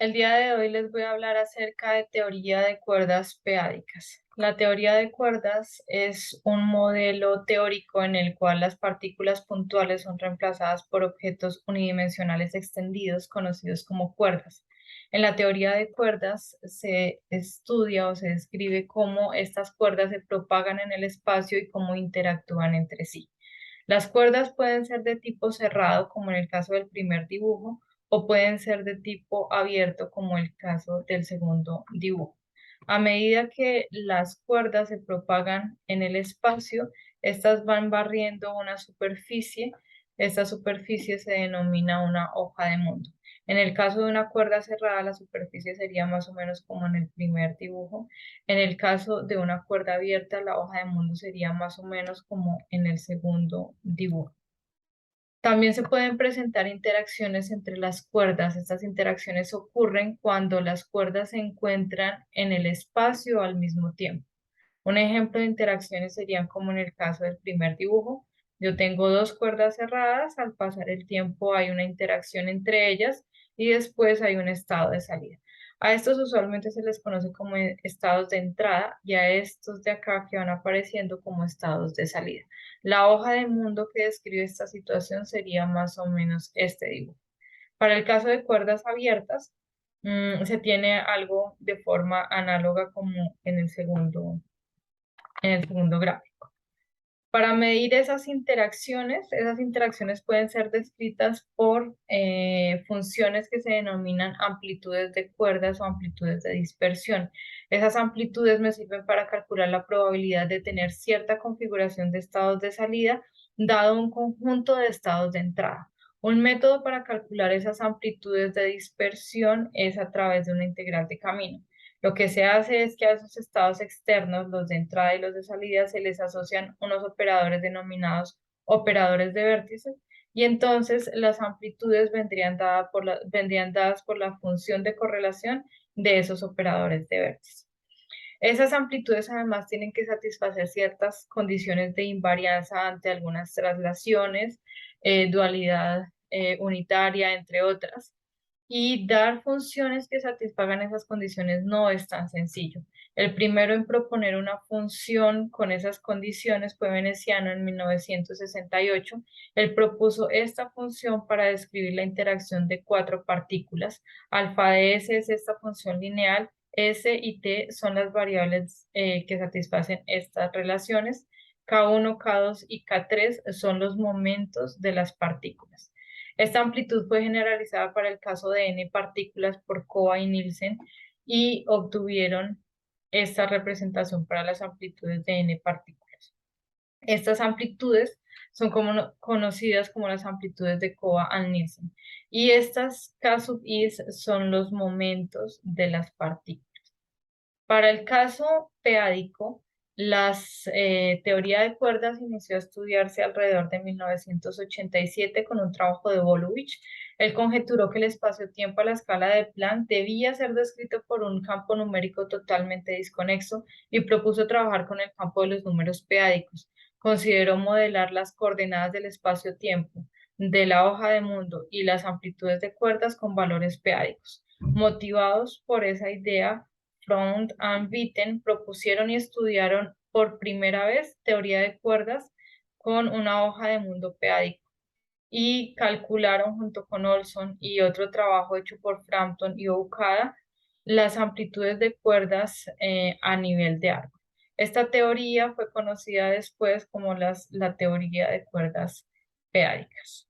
El día de hoy les voy a hablar acerca de teoría de cuerdas p-ádicas. La teoría de cuerdas es un modelo teórico en el cual las partículas puntuales son reemplazadas por objetos unidimensionales extendidos conocidos como cuerdas. En la teoría de cuerdas se estudia o se describe cómo estas cuerdas se propagan en el espacio y cómo interactúan entre sí. Las cuerdas pueden ser de tipo cerrado, como en el caso del primer dibujo, o pueden ser de tipo abierto, como el caso del segundo dibujo. A medida que las cuerdas se propagan en el espacio, estas van barriendo una superficie. Esta superficie se denomina una hoja de mundo. En el caso de una cuerda cerrada, la superficie sería más o menos como en el primer dibujo. En el caso de una cuerda abierta, la hoja de mundo sería más o menos como en el segundo dibujo. También se pueden presentar interacciones entre las cuerdas. Estas interacciones ocurren cuando las cuerdas se encuentran en el espacio al mismo tiempo. Un ejemplo de interacciones serían como en el caso del primer dibujo. Yo tengo dos cuerdas cerradas, al pasar el tiempo hay una interacción entre ellas y después hay un estado de salida. A estos usualmente se les conoce como estados de entrada y a estos de acá que van apareciendo como estados de salida. La hoja de mundo que describe esta situación sería más o menos este dibujo. Para el caso de cuerdas abiertas, se tiene algo de forma análoga como en el segundo gráfico. Para medir esas interacciones pueden ser descritas por funciones que se denominan amplitudes de cuerdas o amplitudes de dispersión. Esas amplitudes me sirven para calcular la probabilidad de tener cierta configuración de estados de salida, dado un conjunto de estados de entrada. Un método para calcular esas amplitudes de dispersión es a través de una integral de camino. Lo que se hace es que a esos estados externos, los de entrada y los de salida, se les asocian unos operadores denominados operadores de vértices y entonces las amplitudes vendrían dadas por la función de correlación de esos operadores de vértices. Esas amplitudes además tienen que satisfacer ciertas condiciones de invarianza ante algunas traslaciones, dualidad unitaria, entre otras. Y dar funciones que satisfagan esas condiciones no es tan sencillo. El primero en proponer una función con esas condiciones fue Veneciano en 1968. Él propuso esta función para describir la interacción de cuatro partículas. Alfa de S es esta función lineal, S y T son las variables que satisfacen estas relaciones. K1, K2 y K3 son los momentos de las partículas. Esta amplitud fue generalizada para el caso de n partículas por Coa y Nielsen y obtuvieron esta representación para las amplitudes de n partículas. Estas amplitudes son conocidas como las amplitudes de Coa-Nielsen y estas K sub is son los momentos de las partículas. Para el caso peádico, la teoría de cuerdas inició a estudiarse alrededor de 1987 con un trabajo de Bolovich. Él conjeturó que el espacio-tiempo a la escala de Planck debía ser descrito por un campo numérico totalmente desconexo y propuso trabajar con el campo de los números peádicos. Consideró modelar las coordenadas del espacio-tiempo, de la hoja de mundo y las amplitudes de cuerdas con valores peádicos. Motivados por esa idea, Freund y Witten propusieron y estudiaron por primera vez teoría de cuerdas con una hoja de mundo peádico y calcularon junto con Olson y otro trabajo hecho por Frampton y Okada las amplitudes de cuerdas a nivel de árbol. Esta teoría fue conocida después como la teoría de cuerdas peádicas.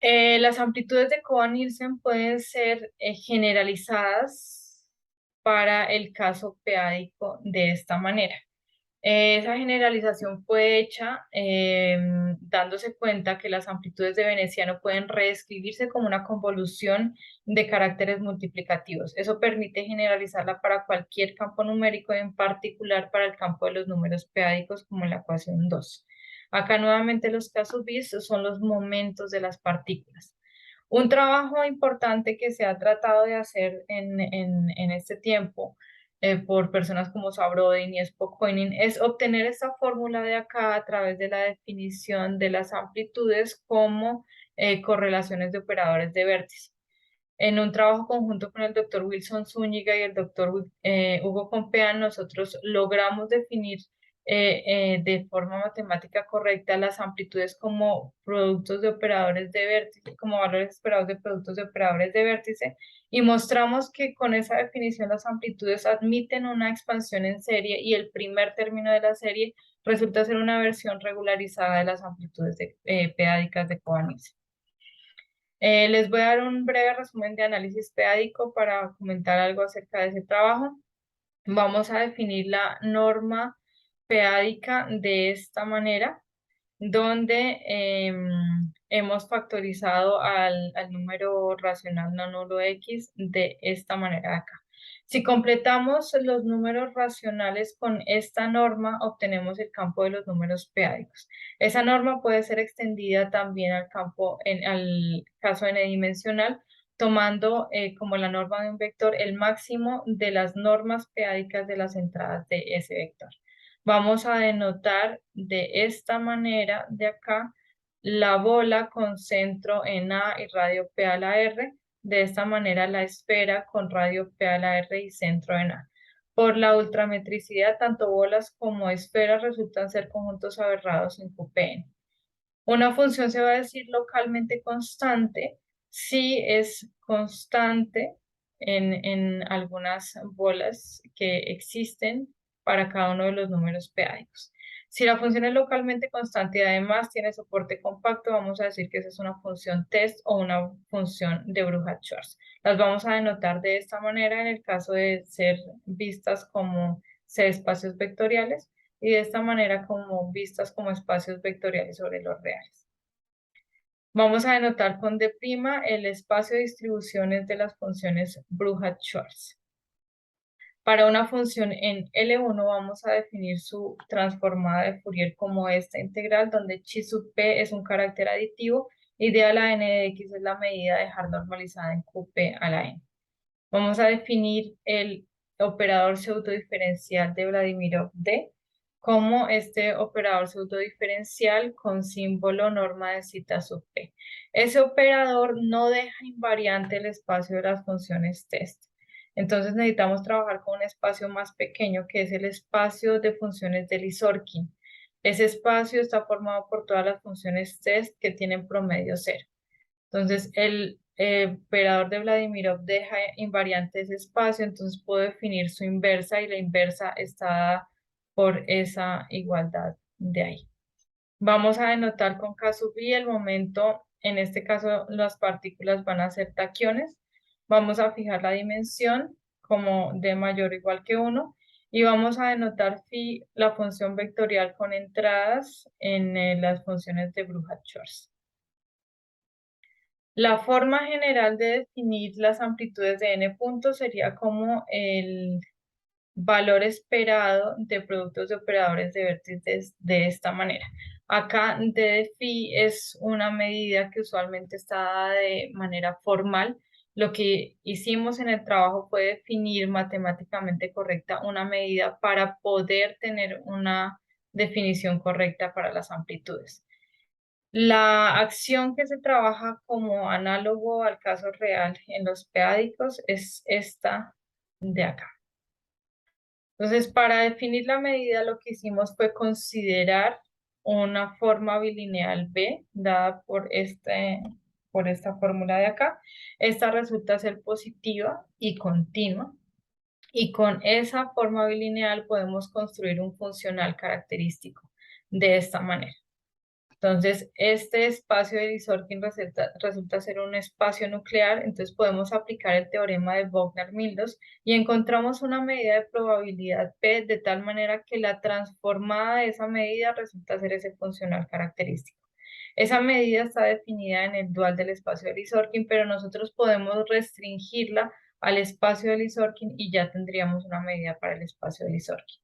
Las amplitudes de Cohen-Nielsen pueden ser generalizadas para el caso peádico de esta manera. Esa generalización fue hecha dándose cuenta que las amplitudes de Veneciano pueden reescribirse como una convolución de caracteres multiplicativos. Eso permite generalizarla para cualquier campo numérico, en particular para el campo de los números peádicos, como en la ecuación 2. Acá nuevamente los casos bis son los momentos de las partículas. Un trabajo importante que se ha tratado de hacer en este tiempo por personas como Sabrodin y Spokhonin es obtener esta fórmula de acá a través de la definición de las amplitudes como correlaciones de operadores de vértice. En un trabajo conjunto con el doctor Wilson Zúñiga y el doctor Hugo Compeán, nosotros logramos definir de forma matemática correcta las amplitudes como productos de operadores de vértice, como valores esperados de productos de operadores de vértice, y mostramos que con esa definición las amplitudes admiten una expansión en serie y el primer término de la serie resulta ser una versión regularizada de las amplitudes p-ádicas de Cohen's. Les voy a dar un breve resumen de análisis p-ádico para comentar algo acerca de ese trabajo. Vamos a definir la norma p-ádica de esta manera, donde hemos factorizado al número racional no nulo x de esta manera de acá. Si completamos los números racionales con esta norma, obtenemos el campo de los números p-ádicos. Esa norma puede ser extendida también al campo, al caso n-dimensional, tomando como la norma de un vector el máximo de las normas p-ádicas de las entradas de ese vector. Vamos a denotar de esta manera de acá la bola con centro en A y radio P a la R. De esta manera la esfera con radio P a la R y centro en A. Por la ultrametricidad, tanto bolas como esferas resultan ser conjuntos aberrados en QPN. Una función se va a decir localmente constante si es constante en algunas bolas que existen para cada uno de los números p-ádicos. Si la función es localmente constante y además tiene soporte compacto, vamos a decir que esa es una función test o una función de Bruhat-Schwarz. Las vamos a denotar de esta manera en el caso de ser vistas como C espacios vectoriales y de esta manera como vistas como espacios vectoriales sobre los reales. Vamos a denotar con D' el espacio de distribuciones de las funciones Bruhat-Schwarz. Para una función en L1 vamos a definir su transformada de Fourier como esta integral, donde chi sub p es un carácter aditivo y d a la n de x es la medida de Haar normalizada en qp a la n. Vamos a definir el operador pseudodiferencial de Vladimírov D como este operador pseudodiferencial con símbolo norma de zeta sub p. Ese operador no deja invariante el espacio de las funciones test. Entonces necesitamos trabajar con un espacio más pequeño que es el espacio de funciones de Lizorkin. Ese espacio está formado por todas las funciones test que tienen promedio cero. Entonces, el operador de Vladimírov deja invariante ese espacio, entonces puedo definir su inversa y la inversa está dada por esa igualdad de ahí. Vamos a denotar con K sub i el momento, en este caso las partículas van a ser taquiones. Vamos a fijar la dimensión como d mayor o igual que 1 y vamos a denotar phi, la función vectorial con entradas en las funciones de Bruhat-Schwarz. La forma general de definir las amplitudes de n puntos sería como el valor esperado de productos de operadores de vértices de esta manera. Acá d de phi es una medida que usualmente está dada de manera formal. Lo que hicimos en el trabajo fue definir matemáticamente correcta una medida para poder tener una definición correcta para las amplitudes. La acción que se trabaja como análogo al caso real en los p-ádicos es esta de acá. Entonces, para definir la medida, lo que hicimos fue considerar una forma bilineal B dada por esta fórmula de acá. Esta resulta ser positiva y continua. Y con esa forma bilineal podemos construir un funcional característico de esta manera. Entonces, este espacio de Lizorkin resulta ser un espacio nuclear, entonces podemos aplicar el teorema de Wagner-Mildos y encontramos una medida de probabilidad P de tal manera que la transformada de esa medida resulta ser ese funcional característico. Esa medida está definida en el dual del espacio de Lizorkin, pero nosotros podemos restringirla al espacio de Lizorkin y ya tendríamos una medida para el espacio de Lizorkin.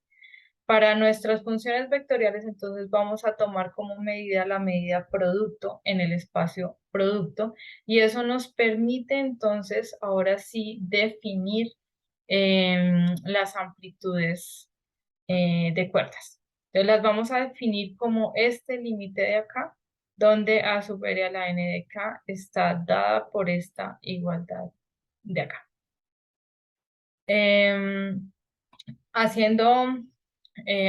Para nuestras funciones vectoriales, entonces vamos a tomar como medida la medida producto en el espacio producto y eso nos permite entonces ahora sí definir las amplitudes de cuerdas. Entonces las vamos a definir como este límite de acá, donde A superior a la n de k está dada por esta igualdad de acá. Haciendo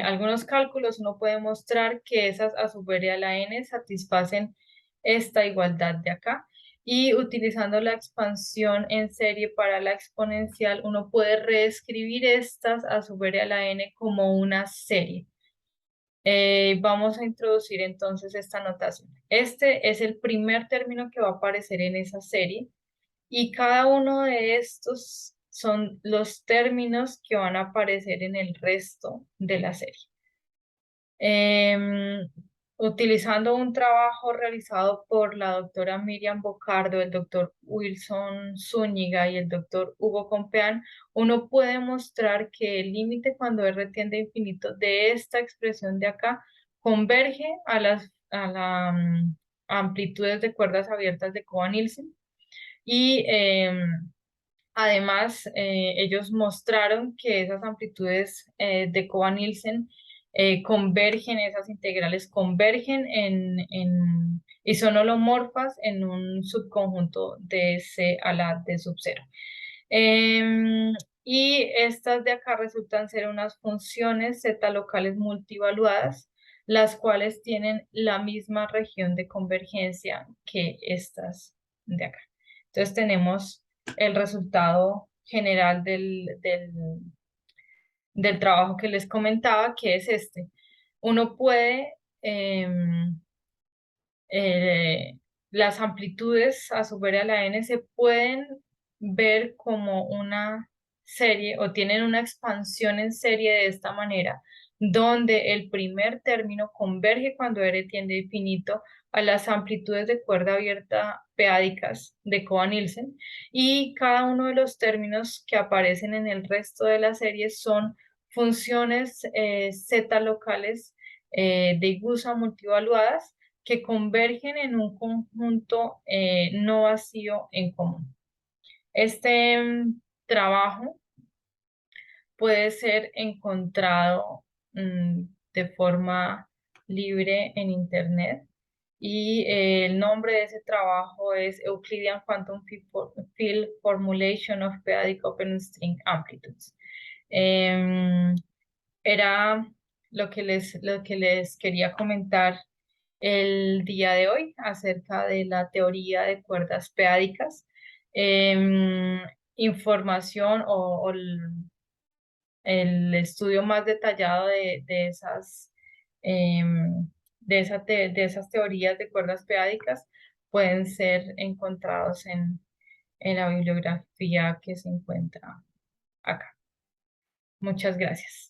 algunos cálculos, uno puede mostrar que esas a sub r a la n satisfacen esta igualdad de acá. Y utilizando la expansión en serie para la exponencial, uno puede reescribir estas a sub r a la n como una serie. Vamos a introducir entonces esta notación. Este es el primer término que va a aparecer en esa serie y cada uno de estos son los términos que van a aparecer en el resto de la serie. Em, Utilizando un trabajo realizado por la doctora Miriam Bocardo, el doctor Wilson Zúñiga y el doctor Hugo Compeán, uno puede mostrar que el límite cuando R tiende a infinito de esta expresión de acá converge a las amplitudes de cuerdas abiertas de Cohen-Nielsen y además, ellos mostraron que esas amplitudes de Cohen-Nielsen convergen, esas integrales convergen y son holomorfas en un subconjunto de C a la D sub 0. Y estas de acá resultan ser unas funciones z locales multivaluadas, las cuales tienen la misma región de convergencia que estas de acá. Entonces tenemos el resultado general del trabajo que les comentaba, que es este. Uno puede, eh, las amplitudes a sub r a la n se pueden ver como una serie o tienen una expansión en serie de esta manera, donde el primer término converge cuando r tiende a infinito a las amplitudes de cuerda abierta peádicas de Cohen-Nielsen y cada uno de los términos que aparecen en el resto de la serie son funciones z locales de Igusa multivaluadas que convergen en un conjunto no vacío en común. Este trabajo puede ser encontrado de forma libre en Internet y el nombre de ese trabajo es Euclidean Quantum Field Formulation of P-adic Open String Amplitudes. Em, Era lo que les quería comentar el día de hoy acerca de la teoría de cuerdas peádicas. Em, Información o el estudio más detallado de esas, de esas teorías de cuerdas peádicas pueden ser encontrados en la bibliografía que se encuentra acá. Muchas gracias.